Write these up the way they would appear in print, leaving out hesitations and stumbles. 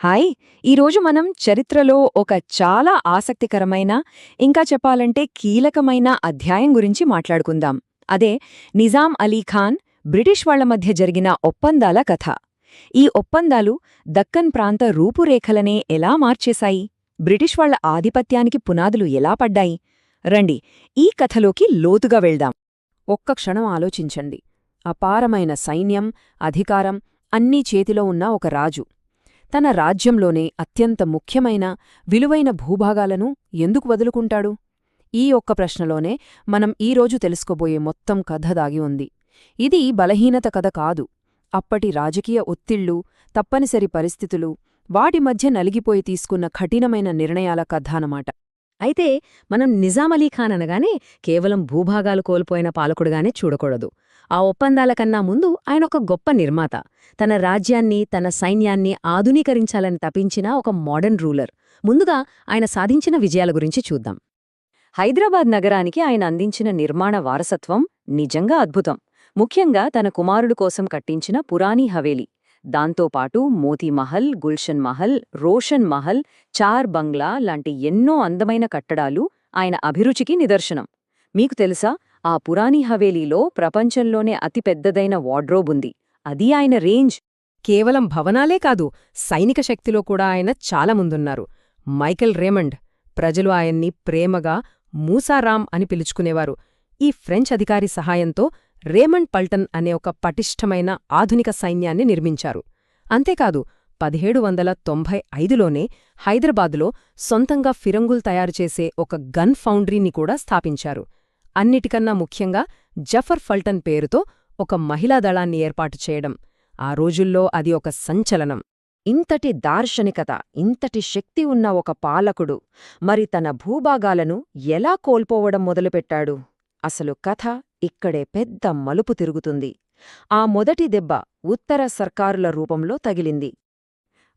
Hi! ఈరోజు మనం చరిత్రలో ఒక చాలా ఆసక్తికరమైన, ఇంకా చెప్పాలంటే కీలకమైన అధ్యాయం గురించి మాట్లాడుకుందాం. అదే నిజాం అలీ ఖాన్, బ్రిటిష్ వాళ్ల మధ్య జరిగిన ఒప్పందాల కథ. ఈ ఒప్పందాలు దక్కన్ ప్రాంత రూపురేఖలనే ఎలా మార్చేశాయి? బ్రిటిష్ వాళ్ల ఆధిపత్యానికి పునాదులు ఎలా పడ్డాయి? రండి, ఈ కథలోకి లోతుగా వెళ్దాం. ఒక్క క్షణం ఆలోచించండి. అపారమైన సైన్యం, అధికారం అన్నీ చేతిలో ఉన్న ఒక రాజు తన రాజ్యంలోనే అత్యంత ముఖ్యమైన, విలువైన భూభాగాలను ఎందుకు వదులుకుంటాడు? ఈ ఒక్క ప్రశ్నలోనే మనం ఈరోజు తెలుసుకోబోయే మొత్తం కథ దాగి ఉంది. ఇది బలహీనత కథ కాదు. అప్పటి రాజకీయ ఒత్తిళ్లు, తప్పనిసరి పరిస్థితులు, వాటి మధ్య నలిగిపోయి తీసుకున్న కఠినమైన నిర్ణయాల కథ అన్నమాట. అయితే మనం నిజాం అలీ ఖాన్ అనగానే కేవలం భూభాగాలు కోల్పోయిన పాలకుడుగానే చూడకూడదు. ఆ ఒప్పందాల కన్నా ముందు ఆయనొక గొప్ప నిర్మాత. తన రాజ్యాన్ని, తన సైన్యాన్ని ఆధునీకరించాలని తపించిన ఒక మోడర్న్ రూలర్. ముందుగా ఆయన సాధించిన విజయాల గురించి చూద్దాం. హైదరాబాద్ నగరానికి ఆయన అందించిన నిర్మాణ వారసత్వం నిజంగా అద్భుతం. ముఖ్యంగా తన కుమారుడు కోసం కట్టించిన పురాణీ హవేలీ. దాంతోపాటు మోతీమహల్, గుల్షన్ మహల్, రోషన్ మహల్, చార్ బంగ్లా లాంటి ఎన్నో అందమైన కట్టడాలు ఆయన అభిరుచికి నిదర్శనం. మీకు తెలుసా, ఆ పురాణీ హవేలీలో ప్రపంచంలోనే అతిపెద్దదైన వార్డ్రోబ్ ఉంది. అది ఆయన రేంజ్. కేవలం భవనాలే కాదు, సైనిక శక్తిలో కూడా ఆయన చాలా ముందున్నారు. మైకెల్ రేమండ్, ప్రజలు ఆయన్ని ప్రేమగా మూసారాం అని పిలుచుకునేవారు. ఈ ఫ్రెంచ్ అధికారి సహాయంతో రేమండ్ పల్టన్ అనే ఒక పటిష్టమైన ఆధునిక సైన్యాన్ని నిర్మించారు. అంతేకాదు 1795లోనే హైదరాబాదులో సొంతంగా ఫిరంగులు తయారుచేసే ఒక గన్ ఫౌండ్రీని కూడా స్థాపించారు. అన్నిటికన్నా ముఖ్యంగా జఫర్ ఫల్టన్ పేరుతో ఒక మహిళా దళాన్ని ఏర్పాటు చేయడం. ఆ రోజుల్లో అది ఒక సంచలనం. ఇంతటి దార్శనికత, ఇంతటి శక్తి ఉన్న ఒక పాలకుడు మరి తన భూభాగాలను ఎలా కోల్పోవడం మొదలుపెట్టాడు? అసలు కథ ఇక్కడే పెద్ద మలుపు తిరుగుతుంది. ఆ మొదటి దెబ్బ ఉత్తర సర్కారుల రూపంలో తగిలింది.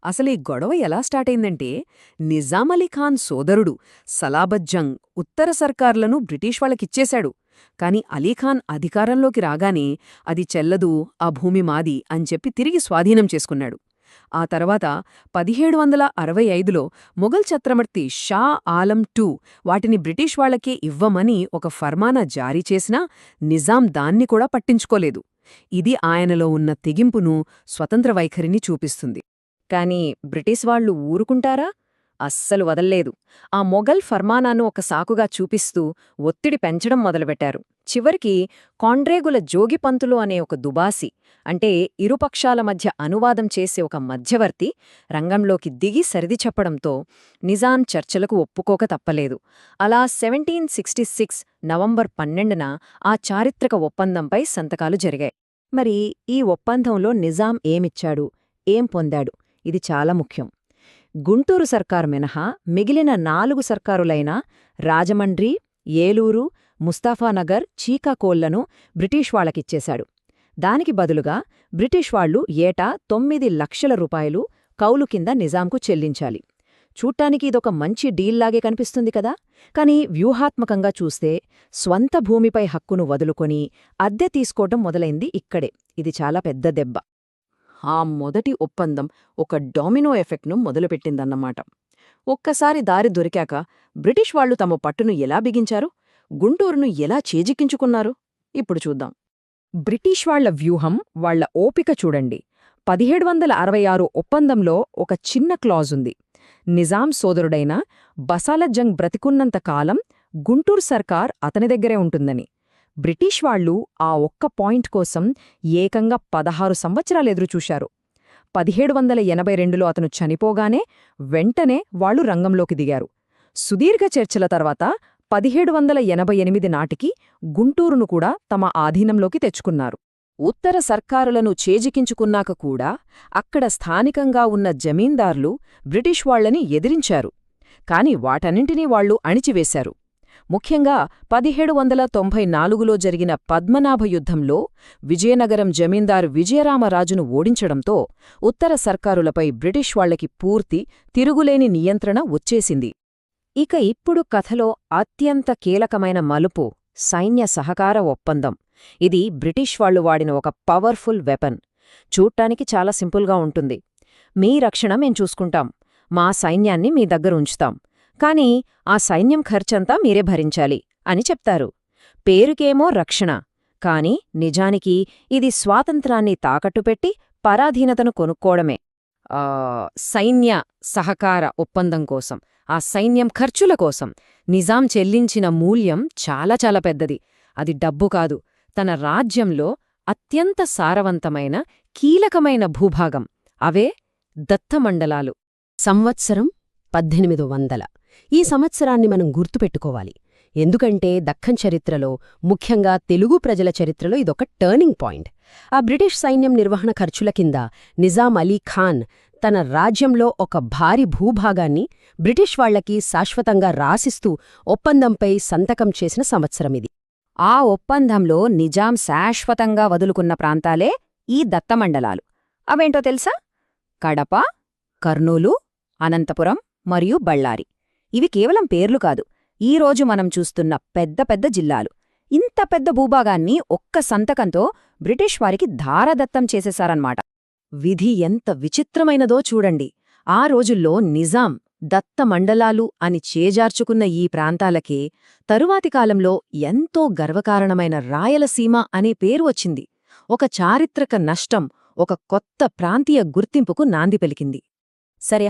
అసలీ గొడవ ఎలా స్టార్టైందంటే, నిజాం అలీ ఖాన్ సోదరుడు సలాబత్ జంగ్ ఉత్తర సర్కార్లను బ్రిటిష్ వాళ్ళకిచ్చేశాడు. కాని అలీఖాన్ అధికారంలోకి రాగానే అది చెల్లదు, ఆ భూమి మాది అని చెప్పి తిరిగి స్వాధీనం చేసుకున్నాడు. ఆ తర్వాత 1765లో మొఘల్ చక్రవర్తి షా ఆలం II వాటిని బ్రిటిష్ వాళ్లకే ఇవ్వమని ఒక ఫర్మానా జారీ చేసినా నిజాం దాన్ని కూడా పట్టించుకోలేదు. ఇది ఆయనలో ఉన్న తెగింపును, స్వతంత్ర వైఖరిని చూపిస్తుంది. కాని బ్రిటిష్ వాళ్లు ఊరుకుంటారా? అస్సలు వదల్లేదు. ఆ మొఘల్ ఫర్మానాను ఒక సాకుగా చూపిస్తూ ఒత్తిడి పెంచడం మొదలుపెట్టారు. చివరికి కాండ్రేగుల జోగిపంతులు అనే ఒక దుబాసి, అంటే ఇరుపక్షాల మధ్య అనువాదం చేసే ఒక మధ్యవర్తి, రంగంలోకి దిగి సరిది చెప్పడంతో నిజాం చర్చలకు ఒప్పుకోక తప్పలేదు. అలా 1766 నవంబర్ 12న ఆ చారిత్రక ఒప్పందంపై సంతకాలు జరిగాయి. మరి ఈ ఒప్పందంలో నిజాం ఏమిచ్చాడు, ఏం పొందాడు? ఇది చాలా ముఖ్యం. గుంటూరు సర్కారు మినహా మిగిలిన 4 సర్కారులైన రాజమండ్రి, ఏలూరు, ముస్తాఫానగర్, చీకాకోళ్లను బ్రిటిష్ వాళ్లకిచ్చేశాడు. దానికి బదులుగా బ్రిటిష్ వాళ్లు ఏటా 9 లక్షల రూపాయలు కౌలు కింద నిజాంకు చెల్లించాలి. చూడ్డానికి ఇదొక మంచి డీల్లాగే కనిపిస్తుంది కదా. కాని వ్యూహాత్మకంగా చూస్తే స్వంత భూమిపై హక్కును వదులుకొని అద్దె తీసుకోవటం మొదలైంది ఇక్కడే. ఇది చాలా పెద్ద దెబ్బ. ఆ మొదటి ఒప్పందం ఒక డామినో ఎఫెక్ట్ను మొదలుపెట్టిందన్నమాట. ఒక్కసారి దారి దొరికాక బ్రిటిష్ వాళ్లు తమ పట్టును ఎలా బిగించారు, గుంటూరును ఎలా చేజిక్కించుకున్నారు? ఇప్పుడు చూద్దాం. బ్రిటిష్ వాళ్ల వ్యూహం, వాళ్ల ఓపిక చూడండి. 1766 ఒప్పందంలో ఒక చిన్న క్లాజుంది. నిజాం సోదరుడైన బసాలత్ జంగ్ బ్రతికున్నంత కాలం గుంటూరు సర్కార్ అతని దగ్గరే ఉంటుందని. బ్రిటిష్ వాళ్లు ఆ ఒక్క పాయింట్ కోసం ఏకంగా 16 సంవత్సరాలెదురుచూశారు. 1782లో అతను చనిపోగానే వెంటనే వాళ్లు రంగంలోకి దిగారు. సుదీర్ఘ చర్చల తర్వాత 1788 నాటికి గుంటూరును కూడా తమ ఆధీనంలోకి తెచ్చుకున్నారు. ఉత్తర సర్కారులను చేజికించుకున్నాక కూడా అక్కడ స్థానికంగా ఉన్న జమీందార్లు బ్రిటిష్ వాళ్లని ఎదిరించారు. కాని వాటన్నింటినీ వాళ్లు అణిచివేశారు. ముఖ్యంగా 1794లో జరిగిన పద్మనాభ యుద్ధంలో విజయనగరం జమీందారు విజయరామరాజును ఓడించడంతో ఉత్తర సర్కారులపై బ్రిటిష్ వాళ్లకి పూర్తి, తిరుగులేని నియంత్రణ వచ్చేసింది. ఇక ఇప్పుడు కథలో అత్యంత కీలకమైన మలుపు సైన్య సహకార ఒప్పందం. ఇది బ్రిటిష్ వాళ్లు వాడిన ఒక పవర్ఫుల్ వెపన్. చూడ్డానికి చాలా సింపుల్గా ఉంటుంది. మీ రక్షణ మేం చూసుకుంటాం, మా సైన్యాన్ని మీ దగ్గర ఉంచుతాం, కాని ఆ సైన్యం ఖర్చంతా మీరే భరించాలి అని చెప్తారు. పేరుకేమో రక్షణ, కాని నిజానికి ఇది స్వాతంత్రాన్ని తాకట్టుపెట్టి పరాధీనతను కొనుక్కోవడమే. సైన్య సహకార ఒప్పందం కోసం, ఆ సైన్యం ఖర్చుల కోసం నిజాం చెల్లించిన మూల్యం చాలా చాలా పెద్దది. అది డబ్బు కాదు, తన రాజ్యంలో అత్యంత సారవంతమైన కీలకమైన భూభాగం, అవే దత్తమండలాలు. సంవత్సరం 1800. ఈ సంవత్సరాన్ని మనం గుర్తుపెట్టుకోవాలి. ఎందుకంటే దక్కన్ చరిత్రలో, ముఖ్యంగా తెలుగు ప్రజల చరిత్రలో ఇదొక టర్నింగ్ పాయింట్. ఆ బ్రిటిష్ సైన్యం నిర్వహణ ఖర్చుల కింద నిజాం అలీ ఖాన్ తన రాజ్యంలో ఒక భారీ భూభాగాన్ని బ్రిటిష్ వాళ్లకి శాశ్వతంగా రాసిస్తూ ఒప్పందంపై సంతకం చేసిన సంవత్సరమిది. ఆ ఒప్పందంలో నిజాం శాశ్వతంగా వదులుకున్న ప్రాంతాలే ఈ దత్తమండలాలు. అవేంటో తెలుసా? కడప, కర్నూలు, అనంతపురం మరియు బళ్ళారి. ఇవి కేవలం పేర్లు కాదు, ఈరోజు మనం చూస్తున్న పెద్ద పెద్ద జిల్లాలు. ఇంత పెద్ద భూభాగాన్ని ఒక్క సంతకంతో బ్రిటిష్ వారికి ధారదత్తం చేసేశారన్నమాట. విధి ఎంత విచిత్రమైనదో చూడండి. ఆ రోజుల్లో నిజాం దత్తమండలాలు అని చేజార్చుకున్న ఈ ప్రాంతాలకే తరువాతి కాలంలో ఎంతో గర్వకారణమైన రాయలసీమ అనే పేరు వచ్చింది. ఒక చారిత్రక నష్టం ఒక కొత్త ప్రాంతీయ గుర్తింపుకు నాంది పలికింది. సరే,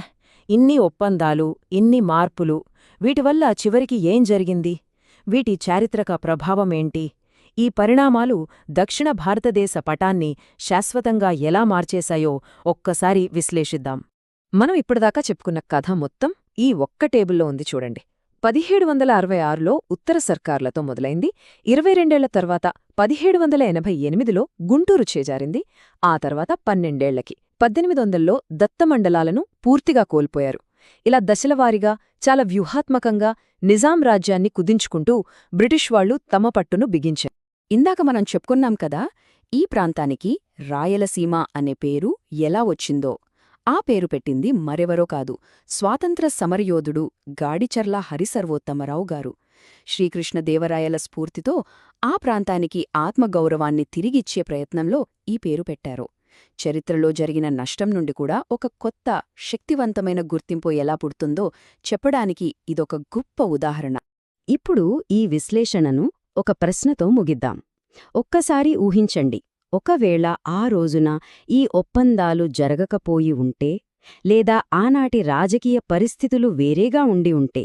ఇన్ని ఒప్పందాలు, ఇన్ని మార్పులు, వీటివల్ల చివరికి ఏం జరిగింది? వీటి చారిత్రక ప్రభావమేంటి? ఈ పరిణామాలు దక్షిణ భారతదేశ పటాన్ని శాశ్వతంగా ఎలా మార్చేశాయో ఒక్కసారి విశ్లేషిద్దాం. మనం ఇప్పటిదాకా చెప్పుకున్న కథ మొత్తం ఈ ఒక్క టేబుల్లో ఉంది చూడండి. 1766లో ఉత్తర సర్కార్లతో మొదలైంది. 22 తర్వాత 1788లో గుంటూరు చేజారింది. ఆ తర్వాత 12 1800లో దత్తమండలాలను పూర్తిగా కోల్పోయారు. ఇలా దశలవారీగా చాలా వ్యూహాత్మకంగా నిజాం రాజ్యాన్ని కుదించుకుంటూ బ్రిటిష్ వాళ్లు తమ పట్టును బిగించారు. ఇందాక మనం చెప్పుకున్నాం కదా, ఈ ప్రాంతానికి రాయలసీమ అనే పేరు ఎలా వచ్చిందో. ఆ పేరు పెట్టింది మరెవరో కాదు, స్వాతంత్ర సమరయోధుడు గాడిచర్ల హరిసర్వోత్తమరావు గారు. శ్రీకృష్ణదేవరాయల స్ఫూర్తితో ఆ ప్రాంతానికి ఆత్మగౌరవాన్ని తిరిగిచ్చే ప్రయత్నంలో ఈ పేరు పెట్టారు. చరిత్రలో జరిగిన నష్టం నుండి కూడా ఒక కొత్త, శక్తివంతమైన గుర్తింపు ఎలా పుడుతుందో చెప్పడానికి ఇదొక గొప్ప ఉదాహరణ. ఇప్పుడు ఈ విశ్లేషణను ఒక ప్రశ్నతో ముగిద్దాం. ఒక్కసారి ఊహించండి, ఒకవేళ ఆ రోజున ఈ ఒప్పందాలు జరగకపోయి ఉంటే, లేదా ఆనాటి రాజకీయ పరిస్థితులు వేరేగా ఉండి ఉంటే,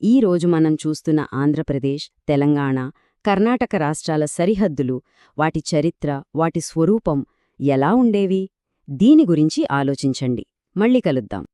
ఈరోజు మనం చూస్తున్న ఆంధ్రప్రదేశ్, తెలంగాణ, కర్ణాటక రాష్ట్రాల సరిహద్దులు, వాటి చరిత్ర, వాటి స్వరూపం ఎలా ఉండేవి? దీని గురించి ఆలోచించండి. మళ్ళీ కలుద్దాం.